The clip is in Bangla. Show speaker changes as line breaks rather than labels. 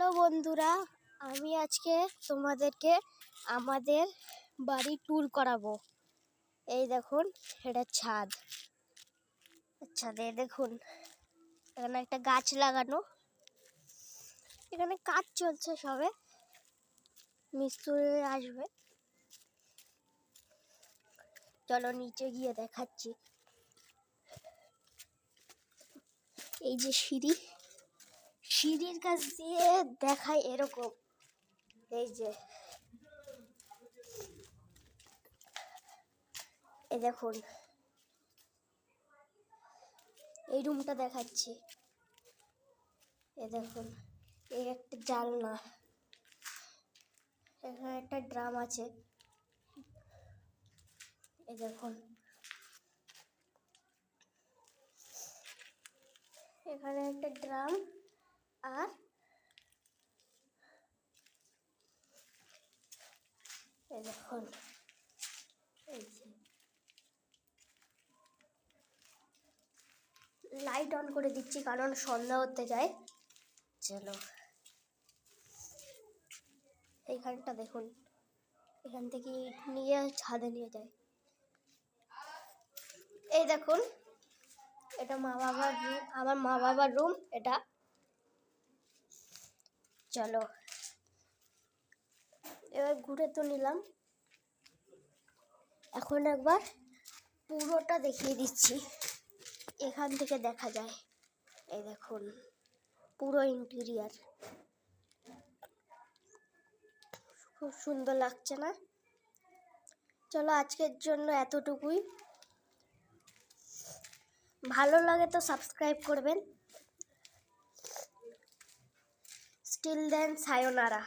হ্যালো বন্ধুরা, আমি আজকে তোমাদেরকে আমাদের বাড়ি ট্যুর করাবো। এই দেখুন, এটা ছাদ। ছাদে দেখুন এখানে একটা গাছ লাগানো, এখানে কাজ চলছে, সবে মিস্ত্রি আসবে। চলো নিচে গিয়ে দেখাচ্ছি। এই যে সিঁড়ির কাছ দিয়ে দেখায় এরকম। এই যে এই দেখুন, এই রুমটা দেখাচ্ছি। এই দেখুন, এই একটা জানলা, এখানে একটা ড্রাম আছে। এই দেখুন, এখানে একটা ড্রাম, আর এই দেখুন, এই যে লাইট অন করে দিচ্ছি কারণ সন্ধ্যা হতে যায়। চলো, এইখানটা দেখুন, এখান থেকে ইট নিয়ে ছাদে নিয়ে যায়। এই দেখুন, এটা মা বাবার রুম, আমার মা বাবার রুম এটা। চলো এবার ঘুরে তো নিলাম, এখন একবার পুরোটা দেখিয়ে দিচ্ছি। এখান থেকে দেখা যায়, এই দেখুন পুরো ইন্টেরিয়ার, খুব সুন্দর লাগছে না? চলো আজকের জন্য এতটুকুই। ভালো লাগে তো সাবস্ক্রাইব করবেন। স্টিল দেন সায়োনারা।